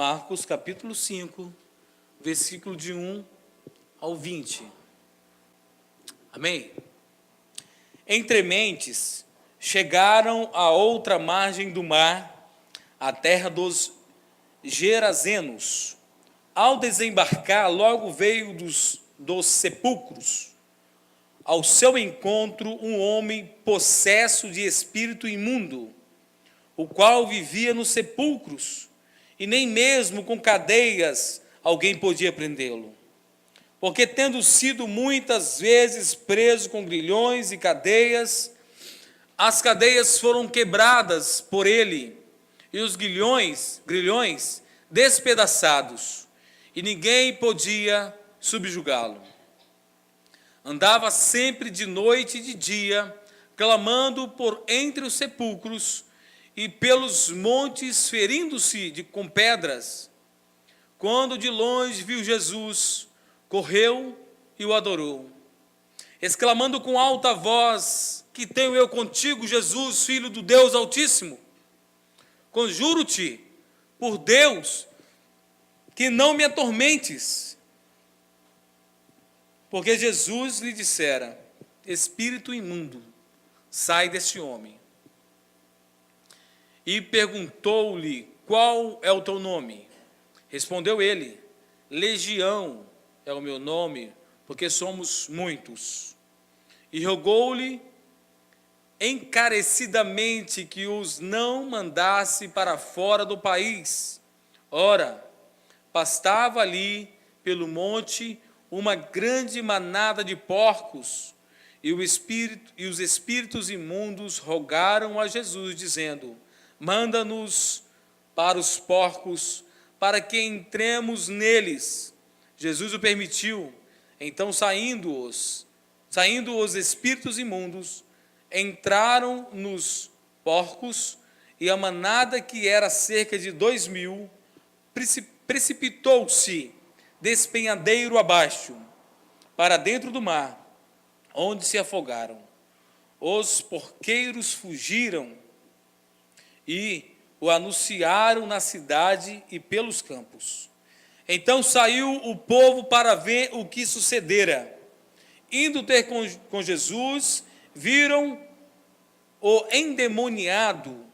Marcos capítulo 5, versículo de 1 ao 20. Amém? Entre mentes, chegaram à outra margem do mar, a terra dos Gerazenos. Ao desembarcar, logo veio dos sepulcros ao seu encontro um homem possesso de espírito imundo, o qual vivia nos sepulcros, e nem mesmo com cadeias alguém podia prendê-lo. Porque, tendo sido muitas vezes preso com grilhões e cadeias, as cadeias foram quebradas por ele, e os grilhões despedaçados, e ninguém podia subjugá-lo. Andava sempre de noite e de dia, clamando por entre os sepulcros e pelos montes, ferindo-se com pedras. Quando de longe viu Jesus, correu e o adorou, exclamando com alta voz: que tenho eu contigo, Jesus, Filho do Deus Altíssimo? Conjuro-te, por Deus, que não me atormentes. Porque Jesus lhe dissera: espírito imundo, sai deste homem. E perguntou-lhe: qual é o teu nome? Respondeu ele: Legião é o meu nome, porque somos muitos. E rogou-lhe encarecidamente que os não mandasse para fora do país. Ora, pastava ali pelo monte uma grande manada de porcos, e os espíritos imundos rogaram a Jesus, dizendo: manda-nos para os porcos, para que entremos neles. Jesus o permitiu. Então, saindo os espíritos imundos, entraram nos porcos, e a manada, que era cerca de 2.000, precipitou-se despenhadeiro abaixo, para dentro do mar, onde se afogaram. Os porqueiros fugiram e o anunciaram na cidade e pelos campos. Então saiu o povo para ver o que sucedera. Indo ter com Jesus, viram o endemoniado,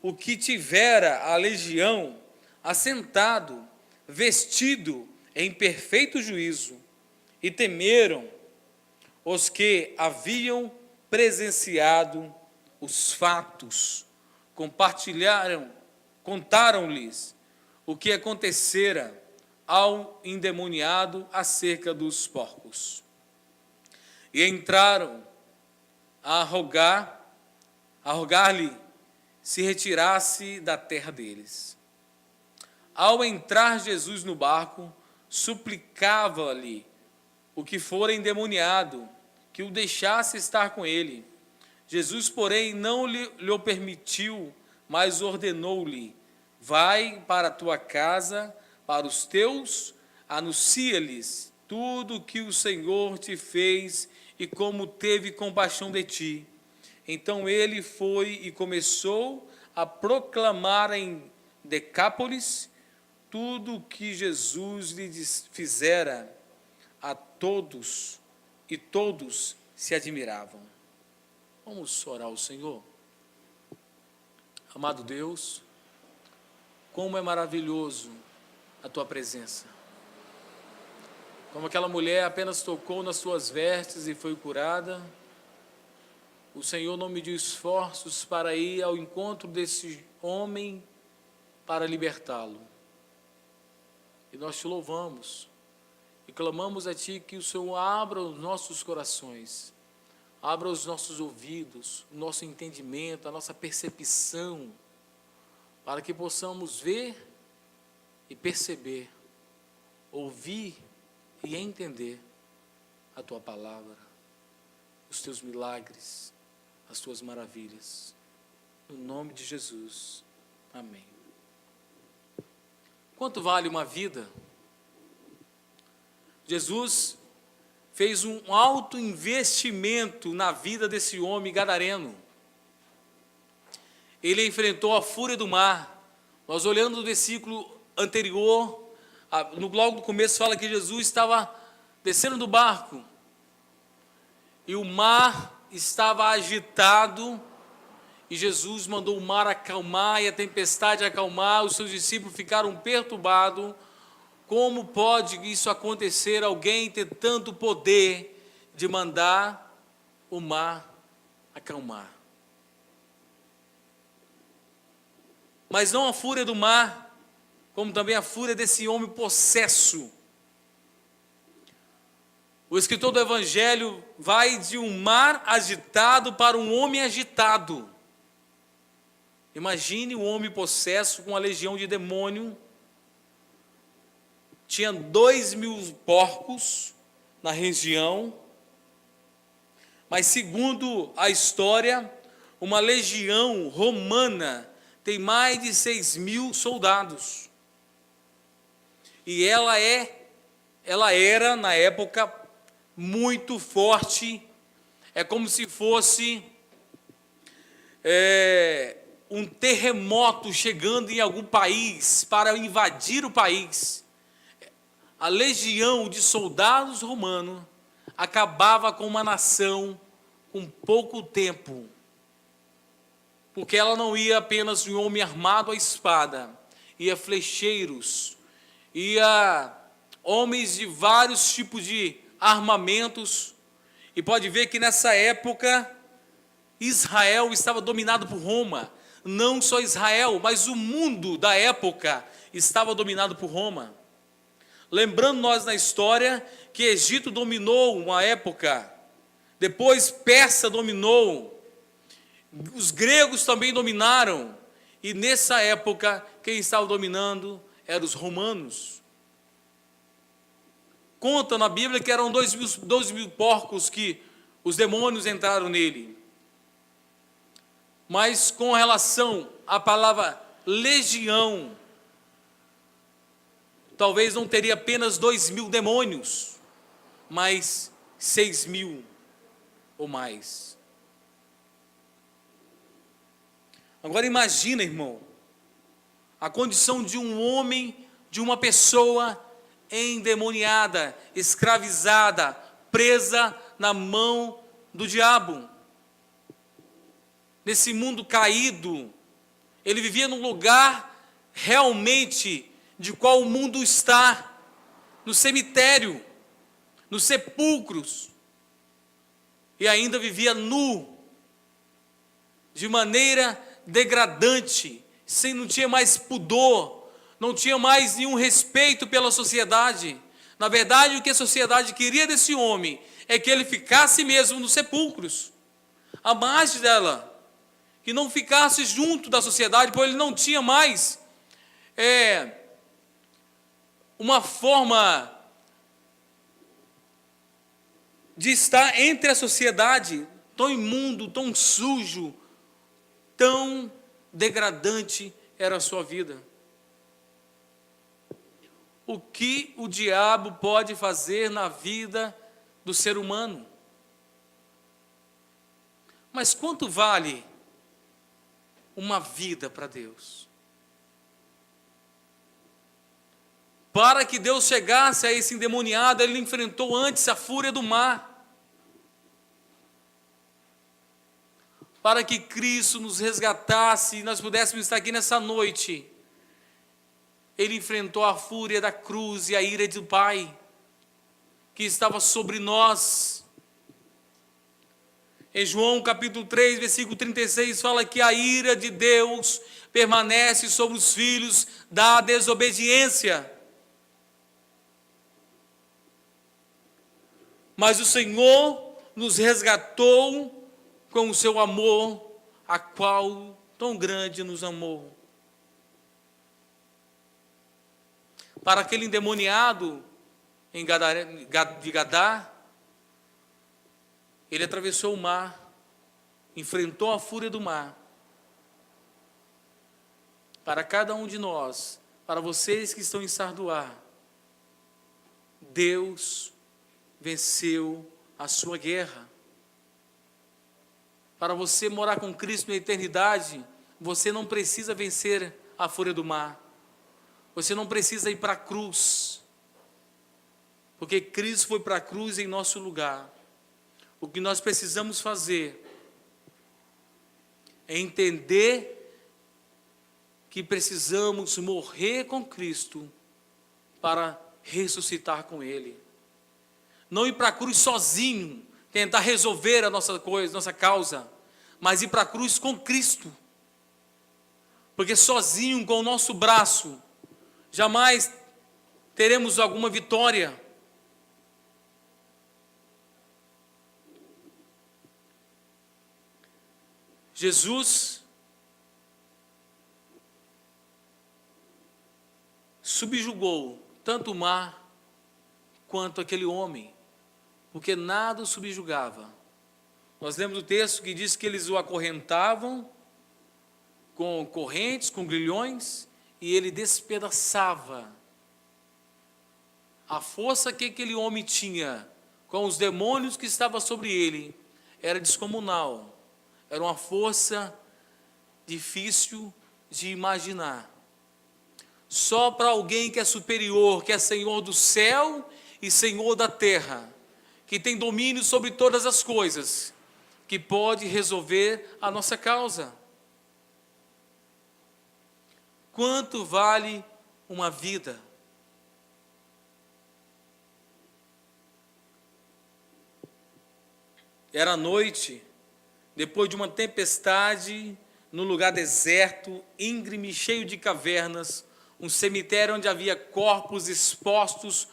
o que tivera a legião, assentado, vestido em perfeito juízo, e temeram. Os que haviam presenciado os fatos contaram-lhes o que acontecera ao endemoniado acerca dos porcos. E entraram a rogar-lhe se retirasse da terra deles. Ao entrar Jesus no barco, suplicava-lhe o que fora endemoniado, que o deixasse estar com ele. Jesus, porém, não lhe permitiu, mas ordenou-lhe: vai para a tua casa, para os teus, anuncia-lhes tudo o que o Senhor te fez e como teve compaixão de ti. Então ele foi e começou a proclamar em Decápolis tudo o que Jesus lhe fizera a todos, e todos se admiravam. Vamos orar ao Senhor. Amado Deus, como é maravilhoso a tua presença. Como aquela mulher apenas tocou nas suas vestes e foi curada, o Senhor não mediu esforços para ir ao encontro desse homem para libertá-lo. E nós te louvamos e clamamos a Ti que o Senhor abra os nossos corações, abra os nossos ouvidos, o nosso entendimento, a nossa percepção, para que possamos ver e perceber, ouvir e entender a Tua palavra, os Teus milagres, as Tuas maravilhas. No nome de Jesus. Amém. Quanto vale uma vida? Jesus fez um alto investimento na vida desse homem gadareno. Ele enfrentou a fúria do mar. Nós olhando o versículo anterior, logo no começo fala que Jesus estava descendo do barco e o mar estava agitado e Jesus mandou o mar acalmar e a tempestade acalmar. Os seus discípulos ficaram perturbados. Como pode isso acontecer? Alguém ter tanto poder de mandar o mar acalmar? Mas não a fúria do mar, como também a fúria desse homem possesso. O escritor do Evangelho vai de um mar agitado para um homem agitado. Imagine um homem possesso com uma legião de demônio. Tinha 2.000 porcos na região. Mas segundo a história, uma legião romana tem mais de 6.000 soldados. E ela era, na época, muito forte. É como se fosse um terremoto chegando em algum país para invadir o país. A legião de soldados romanos acabava com uma nação com pouco tempo, porque ela não ia apenas um homem armado à espada, ia flecheiros, ia homens de vários tipos de armamentos. E pode ver que nessa época Israel estava dominado por Roma. Não só Israel, mas o mundo da época estava dominado por Roma. Lembrando nós na história que Egito dominou uma época, depois Pérsia dominou, os gregos também dominaram, e nessa época quem estava dominando eram os romanos. Conta na Bíblia que eram 12.000 porcos que os demônios entraram nele. Mas com relação à palavra legião, talvez não teria apenas 2.000 demônios, mas 6.000 ou mais. Agora imagina, irmão, a condição de um homem, de uma pessoa endemoniada, escravizada, presa na mão do diabo. Nesse mundo caído, ele vivia num lugar realmente de qual o mundo está, no cemitério, nos sepulcros, e ainda vivia nu, de maneira degradante, não tinha mais pudor, não tinha mais nenhum respeito pela sociedade. Na verdade, o que a sociedade queria desse homem é que ele ficasse mesmo nos sepulcros, à margem dela, que não ficasse junto da sociedade, pois ele não tinha mais uma forma de estar entre a sociedade, tão imundo, tão sujo, tão degradante era a sua vida. O que o diabo pode fazer na vida do ser humano? Mas quanto vale uma vida para Deus? Para que Deus chegasse a esse endemoniado, ele enfrentou antes a fúria do mar. Para que Cristo nos resgatasse e nós pudéssemos estar aqui nessa noite, ele enfrentou a fúria da cruz e a ira do Pai, que estava sobre nós. Em João capítulo 3, versículo 36, fala que a ira de Deus permanece sobre os filhos da desobediência. Mas o Senhor nos resgatou com o seu amor, a qual tão grande nos amou. Para aquele endemoniado de Gadá, ele atravessou o mar, enfrentou a fúria do mar. Para cada um de nós, para vocês que estão em Sarduá, Deus venceu a sua guerra. Para você morar com Cristo na eternidade, você não precisa vencer a fúria do mar. Você não precisa ir para a cruz, porque Cristo foi para a cruz em nosso lugar. O que nós precisamos fazer é entender que precisamos morrer com Cristo para ressuscitar com Ele. Não ir para a cruz sozinho, tentar resolver a nossa coisa, nossa causa, mas ir para a cruz com Cristo. Porque sozinho, com o nosso braço, jamais teremos alguma vitória. Jesus subjugou tanto o mar quanto aquele homem, porque nada o subjugava. Nós lemos o texto que diz que eles o acorrentavam com correntes, com grilhões, e ele despedaçava. A força que aquele homem tinha com os demônios que estavam sobre ele era descomunal. Era uma força difícil de imaginar. Só para alguém que é superior, que é Senhor do céu e Senhor da terra, que tem domínio sobre todas as coisas, que pode resolver a nossa causa. Quanto vale uma vida? Era noite, depois de uma tempestade, num lugar deserto, íngreme, cheio de cavernas, um cemitério onde havia corpos expostos,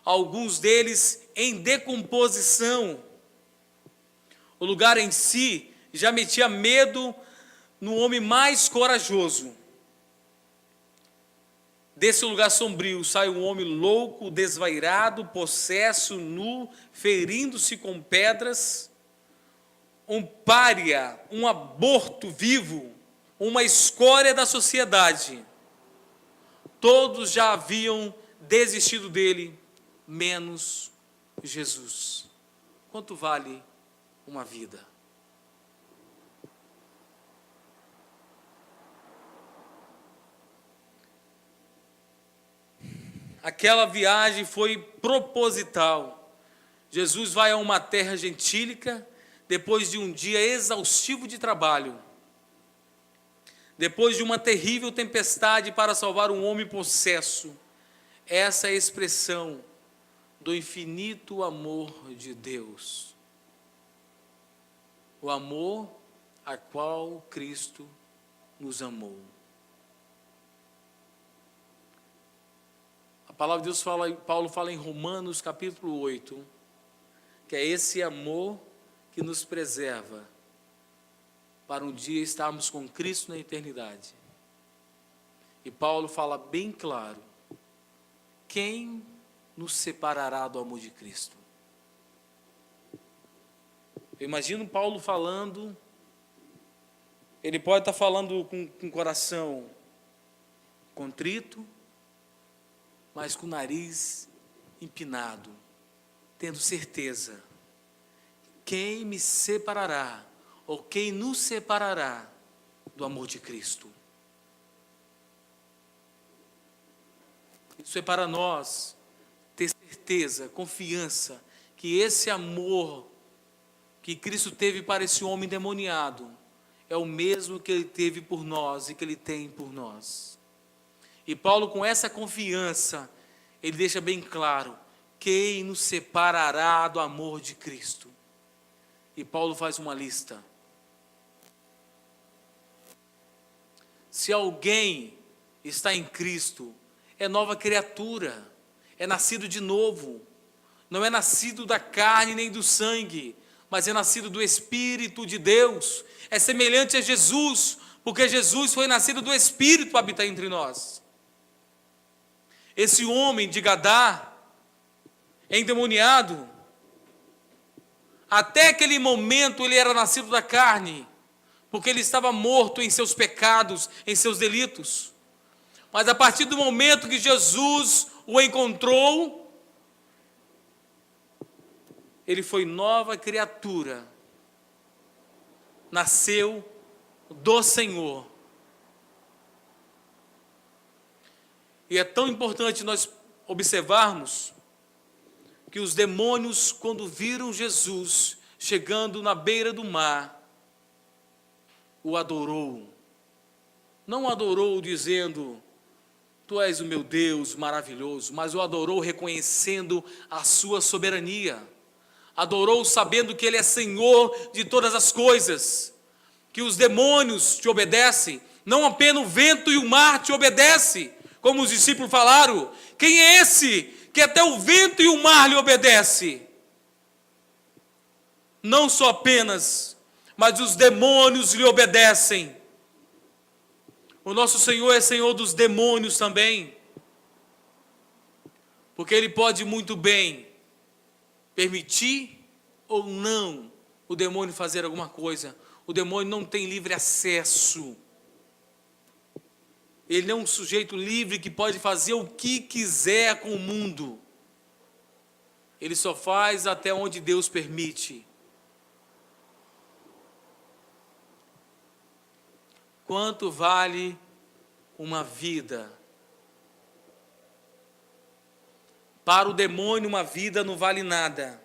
alguns deles em decomposição. O lugar em si já metia medo no homem mais corajoso. Desse lugar sombrio sai um homem louco, desvairado, possesso, nu, ferindo-se com pedras, um pária, um aborto vivo, uma escória da sociedade. Todos já haviam desistido dele, menos Jesus. Quanto vale uma vida? Aquela viagem foi proposital. Jesus vai a uma terra gentílica, depois de um dia exaustivo de trabalho, depois de uma terrível tempestade para salvar um homem possesso. Essa é a expressão do infinito amor de Deus. O amor a qual Cristo nos amou. A palavra de Deus Paulo fala em Romanos capítulo 8, que é esse amor que nos preserva para um dia estarmos com Cristo na eternidade. E Paulo fala bem claro: quem nos separará do amor de Cristo? Eu imagino Paulo falando, ele pode estar falando com o coração contrito, mas com o nariz empinado, tendo certeza: quem me separará, ou quem nos separará do amor de Cristo? Isso é para nós ter certeza, confiança, que esse amor que Cristo teve para esse homem endemoniado é o mesmo que ele teve por nós e que ele tem por nós. E Paulo, com essa confiança, ele deixa bem claro: quem nos separará do amor de Cristo? E Paulo faz uma lista. Se alguém está em Cristo, é nova criatura, é nascido de novo, não é nascido da carne nem do sangue, mas é nascido do Espírito de Deus, é semelhante a Jesus, porque Jesus foi nascido do Espírito para habitar entre nós. Esse homem de Gadá, endemoniado, até aquele momento ele era nascido da carne, porque ele estava morto em seus pecados, em seus delitos. Mas a partir do momento que Jesus o encontrou, ele foi nova criatura, nasceu do Senhor. E é tão importante nós observarmos que os demônios, quando viram Jesus chegando na beira do mar, o adorou. Não o adorou dizendo, tu és o meu Deus maravilhoso, mas o adorou reconhecendo a sua soberania. Adorou sabendo que Ele é Senhor de todas as coisas, que os demônios te obedecem, não apenas o vento e o mar te obedecem, como os discípulos falaram. Quem é esse que até o vento e o mar lhe obedecem? Não só apenas, mas os demônios lhe obedecem. O nosso Senhor é Senhor dos demônios também, porque Ele pode muito bem permitir ou não o demônio fazer alguma coisa. O demônio não tem livre acesso. Ele não é um sujeito livre que pode fazer o que quiser com o mundo. Ele só faz até onde Deus permite. Quanto vale uma vida? Para o demônio, uma vida não vale nada.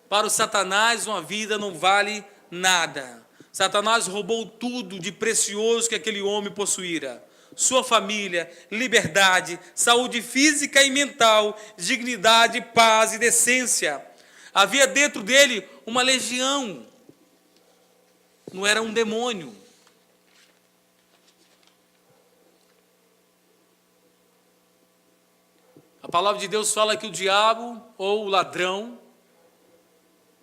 Para o Satanás, uma vida não vale nada. Satanás roubou tudo de precioso que aquele homem possuíra. Sua família, liberdade, saúde física e mental, dignidade, paz e decência. Havia dentro dele uma legião. Não era um demônio. A palavra de Deus fala que o diabo, ou o ladrão,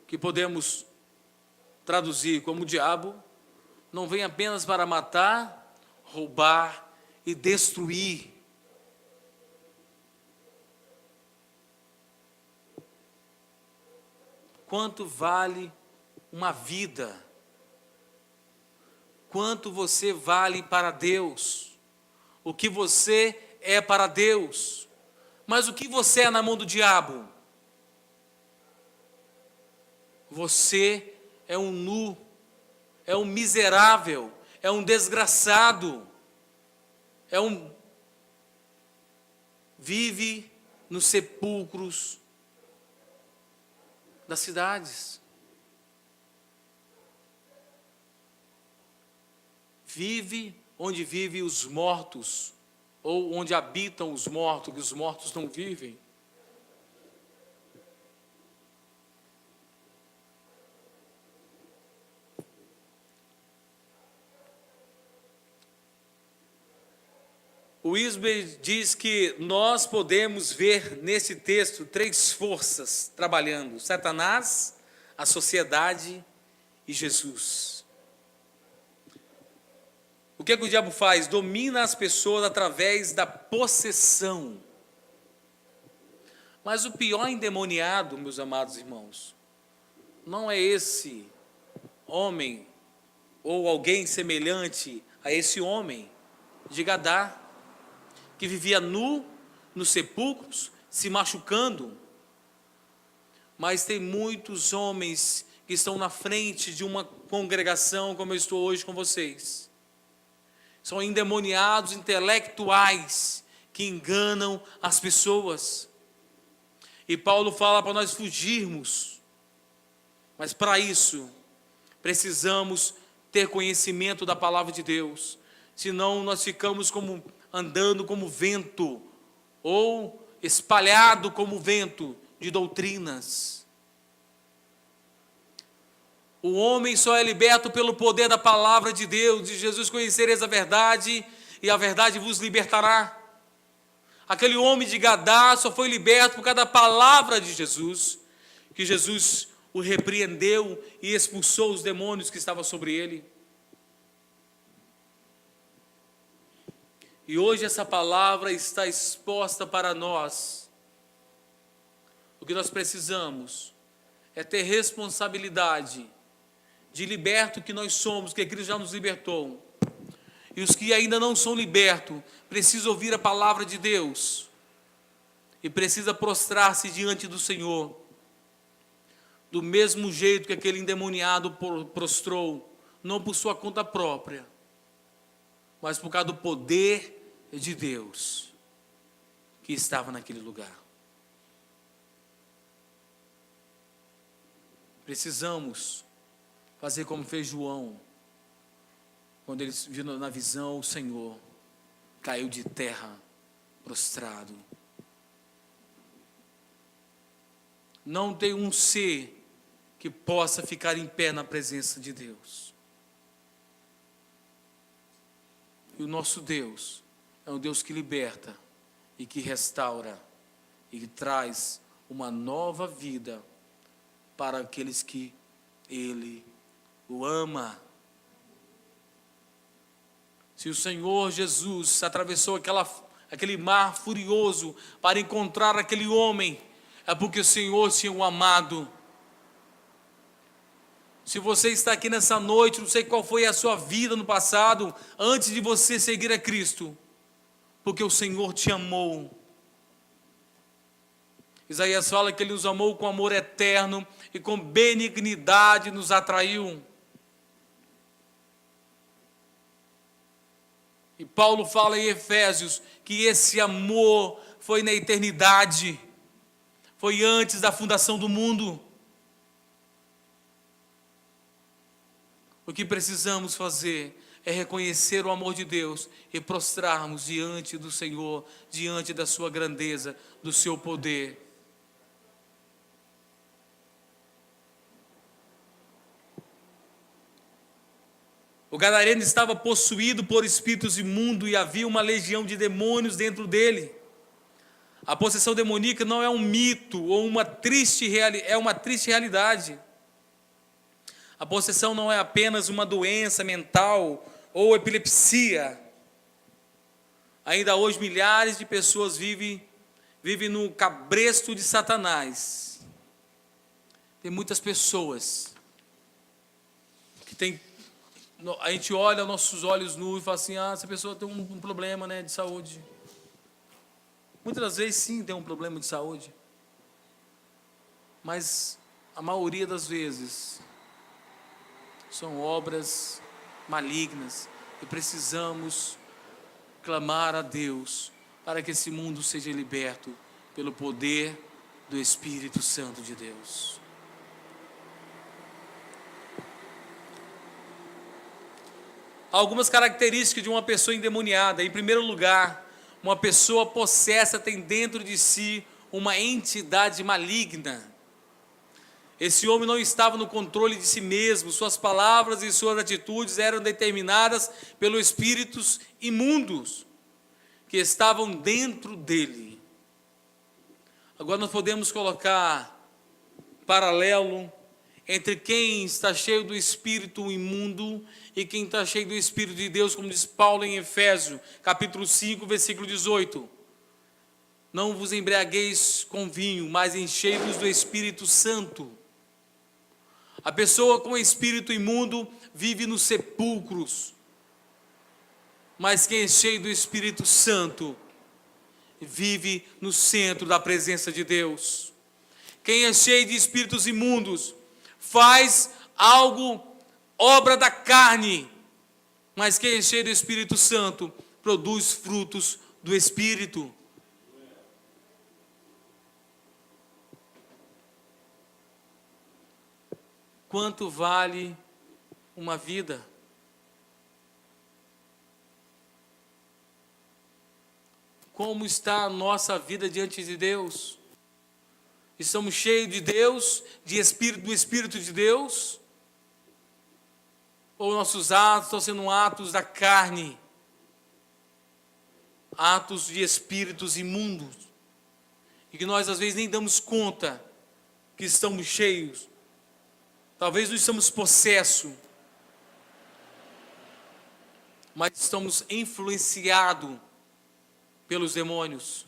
que podemos traduzir como diabo, não vem apenas para matar, roubar e destruir. Quanto vale uma vida? Quanto você vale para Deus? O que você é para Deus? Mas o que você é na mão do diabo? Você é um nu, é um miserável, é um desgraçado, vive nos sepulcros das cidades. Vive onde vivem os mortos, ou onde habitam os mortos, que os mortos não vivem. O Wisber diz que nós podemos ver nesse texto 3 forças trabalhando: Satanás, a sociedade e Jesus. O que o diabo faz? Domina as pessoas através da possessão. Mas o pior endemoniado, meus amados irmãos, não é esse homem ou alguém semelhante a esse homem de Gadá, que vivia nu nos sepulcros, se machucando. Mas tem muitos homens que estão na frente de uma congregação, como eu estou hoje com vocês. São endemoniados intelectuais que enganam as pessoas. E Paulo fala para nós fugirmos. Mas para isso, precisamos ter conhecimento da palavra de Deus. Senão nós ficamos andando como vento, ou espalhado como vento de doutrinas. O homem só é liberto pelo poder da palavra de Deus, de Jesus conhecereis a verdade, e a verdade vos libertará. Aquele homem de Gadá só foi liberto por causa da palavra de Jesus, que Jesus o repreendeu e expulsou os demônios que estavam sobre ele. E hoje essa palavra está exposta para nós. O que nós precisamos é ter responsabilidade de liberto que nós somos, que Cristo já nos libertou. E os que ainda não são libertos, precisam ouvir a palavra de Deus. E precisa prostrar-se diante do Senhor. Do mesmo jeito que aquele endemoniado prostrou, não por sua conta própria, mas por causa do poder de Deus que estava naquele lugar. Precisamos fazer como fez João, quando ele viu na visão o Senhor, caiu de terra, prostrado. Não tem um ser que possa ficar em pé na presença de Deus. E o nosso Deus é um Deus que liberta e que restaura e que traz uma nova vida para aqueles que Ele o ama. Se o Senhor Jesus atravessou aquele mar furioso para encontrar aquele homem, é porque o Senhor tinha o amado. Se você está aqui nessa noite, não sei qual foi a sua vida no passado, antes de você seguir a Cristo, porque o Senhor te amou. Isaías fala que Ele nos amou com amor eterno e com benignidade nos atraiu. E Paulo fala em Efésios que esse amor foi na eternidade, foi antes da fundação do mundo. O que precisamos fazer é reconhecer o amor de Deus e prostrarmos diante do Senhor, diante da sua grandeza, do seu poder. O gadareno estava possuído por espíritos imundos e havia uma legião de demônios dentro dele. A possessão demoníaca não é um mito ou uma triste realidade. A possessão não é apenas uma doença mental ou epilepsia. Ainda hoje milhares de pessoas vivem no cabresto de Satanás. Tem muitas pessoas que têm... A gente olha nossos olhos nus e fala assim, essa pessoa tem um problema, né, de saúde. Muitas das vezes sim tem um problema de saúde. Mas a maioria das vezes são obras malignas e precisamos clamar a Deus para que esse mundo seja liberto pelo poder do Espírito Santo de Deus. Há algumas características de uma pessoa endemoniada. Em primeiro lugar, uma pessoa possessa tem dentro de si uma entidade maligna. Esse homem não estava no controle de si mesmo, suas palavras e suas atitudes eram determinadas pelos espíritos imundos que estavam dentro dele. Agora nós podemos colocar paralelo entre quem está cheio do espírito imundo e quem está cheio do Espírito de Deus, como diz Paulo em Efésios, capítulo 5, versículo 18. Não vos embriagueis com vinho, mas enchei-vos do Espírito Santo. A pessoa com espírito imundo vive nos sepulcros, mas quem é cheio do Espírito Santo vive no centro da presença de Deus. Quem é cheio de espíritos imundos faz algo, obra da carne, mas quem é cheio do Espírito Santo produz frutos do Espírito. Quanto vale uma vida? Como está a nossa vida diante de Deus? Estamos cheios de Deus, do Espírito de Deus? Ou nossos atos estão sendo atos da carne? Atos de espíritos imundos? E que nós às vezes nem damos conta que estamos cheios. Talvez não estamos possessos, mas estamos influenciados pelos demônios.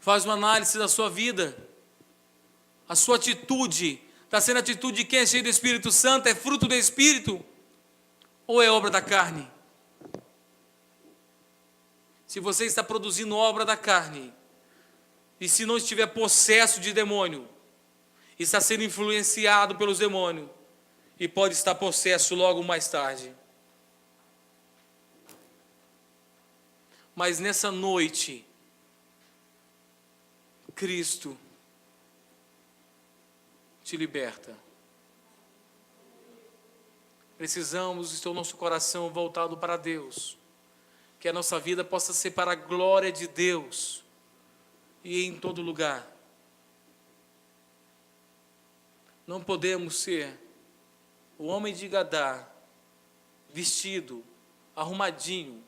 Faz uma análise da sua vida. A sua atitude está sendo a atitude de quem é cheio do Espírito Santo? É fruto do Espírito? Ou é obra da carne? Se você está produzindo obra da carne, e se não estiver possesso de demônio, está sendo influenciado pelos demônios, e pode estar possesso logo mais tarde. Mas nessa noite, Cristo te liberta. Precisamos ter o nosso coração voltado para Deus, que a nossa vida possa ser para a glória de Deus e em todo lugar. Não podemos ser o homem de Gadá, vestido, arrumadinho,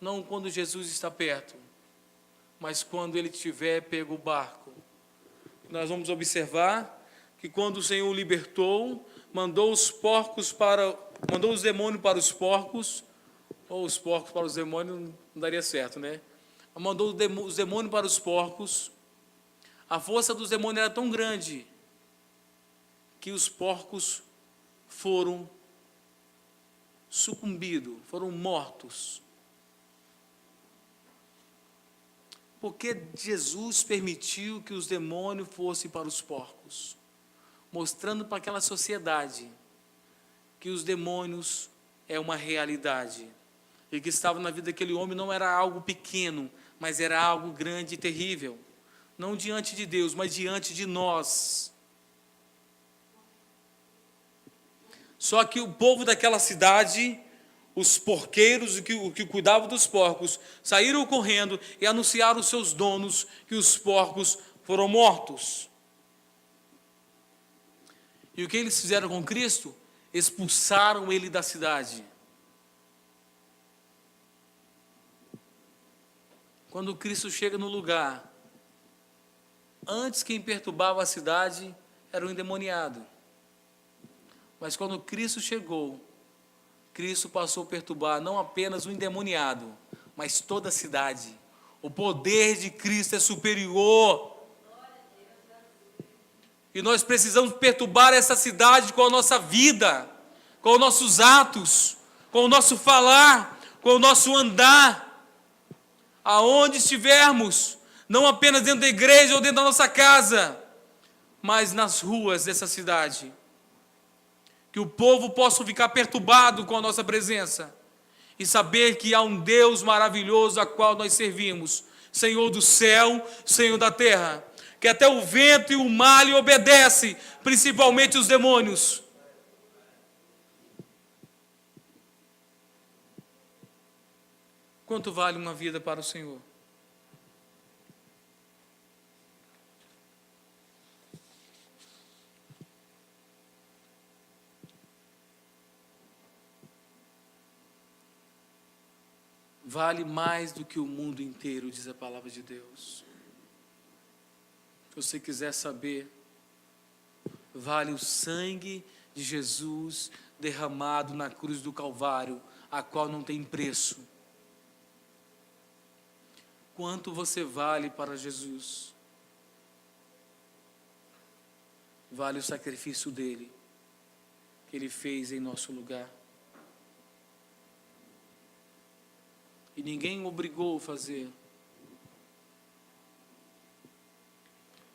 não quando Jesus está perto, mas quando ele tiver pego o barco. Nós vamos observar que quando o Senhor o libertou, mandou os demônios para os porcos, ou os porcos para os demônios, não daria certo, né? Mandou os demônios para os porcos. A força dos demônios era tão grande que os porcos foram sucumbidos, foram mortos. Porque Jesus permitiu que os demônios fossem para os porcos, mostrando para aquela sociedade que os demônios é uma realidade. E que estava na vida daquele homem não era algo pequeno, mas era algo grande e terrível. Não diante de Deus, mas diante de nós. Só que o povo daquela cidade, os porqueiros, o que cuidavam dos porcos, saíram correndo e anunciaram aos seus donos que os porcos foram mortos. E o que eles fizeram com Cristo? Expulsaram ele da cidade. Quando Cristo chega no lugar, antes quem perturbava a cidade era o endemoniado. Mas quando Cristo chegou, Cristo passou a perturbar não apenas o endemoniado, mas toda a cidade. O poder de Cristo é superior. E nós precisamos perturbar essa cidade com a nossa vida, com os nossos atos, com o nosso falar, com o nosso andar. Aonde estivermos, não apenas dentro da igreja ou dentro da nossa casa, mas nas ruas dessa cidade. Que o povo possa ficar perturbado com a nossa presença e saber que há um Deus maravilhoso a qual nós servimos, Senhor do céu, Senhor da terra, que até o vento e o mar lhe obedecem, principalmente os demônios. Quanto vale uma vida para o Senhor? Vale mais do que o mundo inteiro, diz a palavra de Deus. Se você quiser saber, vale o sangue de Jesus derramado na cruz do Calvário, a qual não tem preço. Quanto você vale para Jesus? Vale o sacrifício dele, que ele fez em nosso lugar. E ninguém o obrigou a fazer.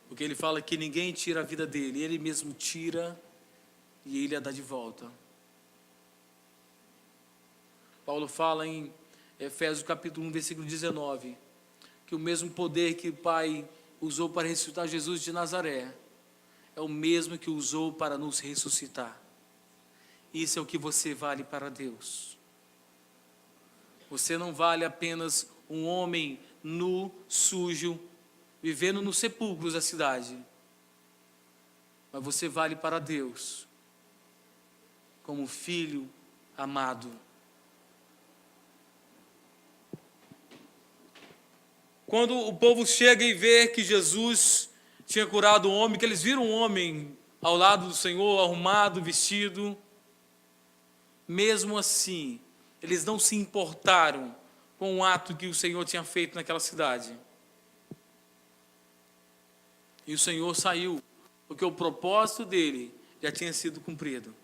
Porque ele fala que ninguém tira a vida dele, ele mesmo tira e ele a dá de volta. Paulo fala em Efésios capítulo 1, versículo 19, que o mesmo poder que o Pai usou para ressuscitar Jesus de Nazaré, é o mesmo que usou para nos ressuscitar. Isso é o que você vale para Deus. Você não vale apenas um homem nu, sujo, vivendo nos sepulcros da cidade. Mas você vale para Deus, como filho amado. Quando o povo chega e vê que Jesus tinha curado o homem, que eles viram um homem ao lado do Senhor, arrumado, vestido, mesmo assim, eles não se importaram com o ato que o Senhor tinha feito naquela cidade. E o Senhor saiu, porque o propósito dele já tinha sido cumprido.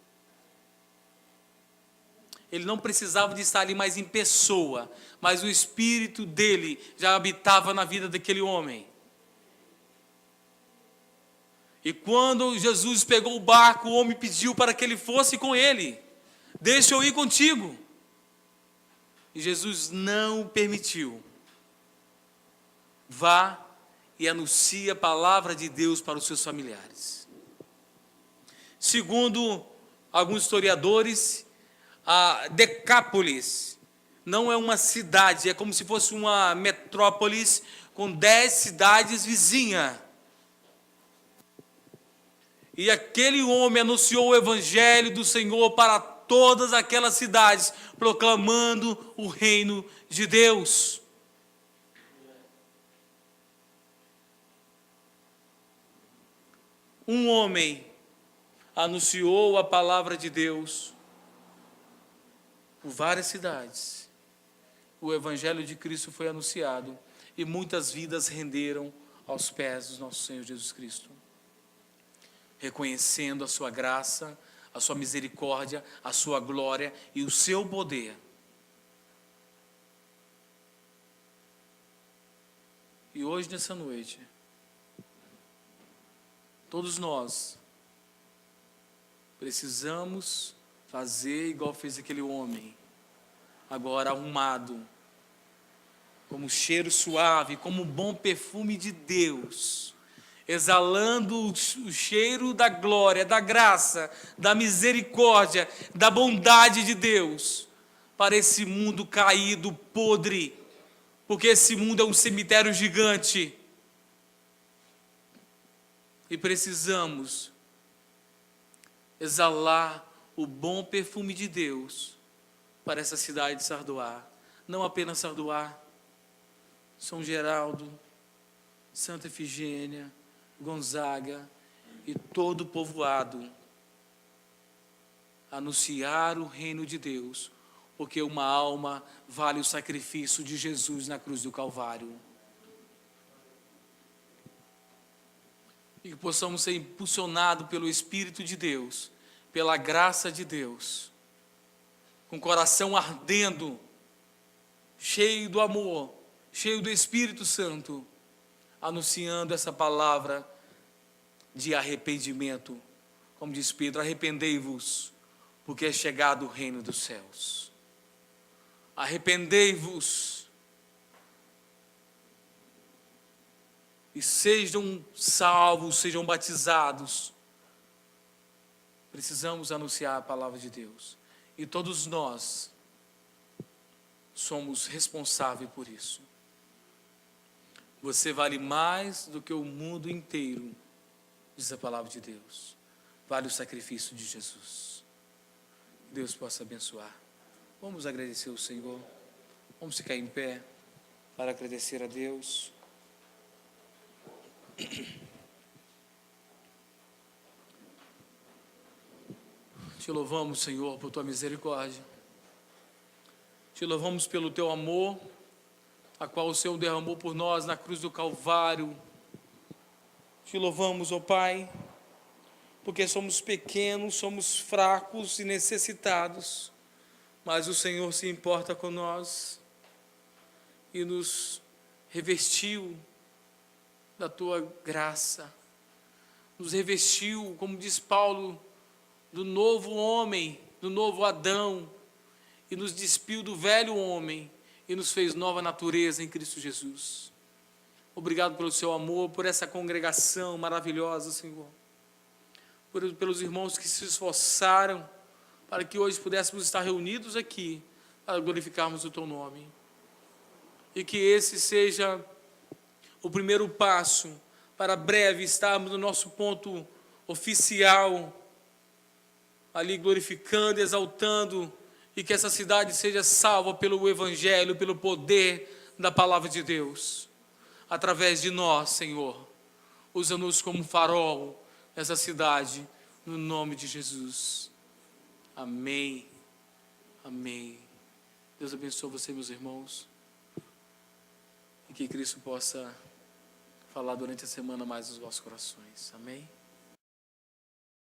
Ele não precisava de estar ali mais em pessoa, mas o Espírito dele já habitava na vida daquele homem. E quando Jesus pegou o barco, o homem pediu para que ele fosse com ele. Deixa eu ir contigo. E Jesus não permitiu. vá e anuncie a palavra de Deus para os seus familiares. Segundo alguns historiadores, a Decápolis não é uma cidade, é como se fosse uma metrópolis com 10 cidades vizinhas. E aquele homem anunciou o evangelho do Senhor para todas aquelas cidades, proclamando o reino de Deus. Um homem anunciou a palavra de Deus por várias cidades. O evangelho de Cristo foi anunciado e muitas vidas renderam aos pés do nosso Senhor Jesus Cristo, reconhecendo a sua graça, a sua misericórdia, a sua glória e o seu poder. E hoje, nessa noite, todos nós precisamos fazer igual fez aquele homem, agora arrumado, como cheiro suave, como um bom perfume de Deus, exalando o cheiro da glória, da graça, da misericórdia, da bondade de Deus, para esse mundo caído, podre, porque esse mundo é um cemitério gigante, e precisamos exalar o bom perfume de Deus para essa cidade de Sardoá. Não apenas Sardoá, São Geraldo, Santa Efigênia, Gonzaga e todo o povoado. Anunciar o reino de Deus, porque uma alma vale o sacrifício de Jesus na cruz do Calvário. E que possamos ser impulsionados pelo Espírito de Deus, pela graça de Deus, com o coração ardendo, cheio do amor, cheio do Espírito Santo, anunciando essa palavra de arrependimento. Como diz Pedro, arrependei-vos, porque é chegado o reino dos céus. Arrependei-vos e sejam salvos, sejam batizados. Precisamos anunciar a palavra de Deus. E todos nós somos responsáveis por isso. Você vale mais do que o mundo inteiro, diz a palavra de Deus. Vale o sacrifício de Jesus. Deus possa abençoar. Vamos agradecer ao Senhor. Vamos ficar em pé para agradecer a Deus. Te louvamos, Senhor, por tua misericórdia. Te louvamos pelo teu amor, a qual o Senhor derramou por nós na cruz do Calvário. Te louvamos, ó Pai, porque somos pequenos, somos fracos e necessitados, mas o Senhor se importa com nós e nos revestiu da tua graça, nos revestiu, como diz Paulo, do novo homem, do novo Adão, e nos despiu do velho homem e nos fez nova natureza em Cristo Jesus. Obrigado pelo seu amor, por essa congregação maravilhosa, Senhor, pelos irmãos que se esforçaram para que hoje pudéssemos estar reunidos aqui para glorificarmos o teu nome, e que esse seja o primeiro passo para breve estarmos no nosso ponto oficial, ali glorificando, exaltando, e que essa cidade seja salva pelo Evangelho, pelo poder da palavra de Deus, através de nós, Senhor. Usa-nos como farol nessa cidade, no nome de Jesus. Amém. Amém. Deus abençoe você, meus irmãos, e que Cristo possa falar durante a semana mais nos vossos corações. Amém?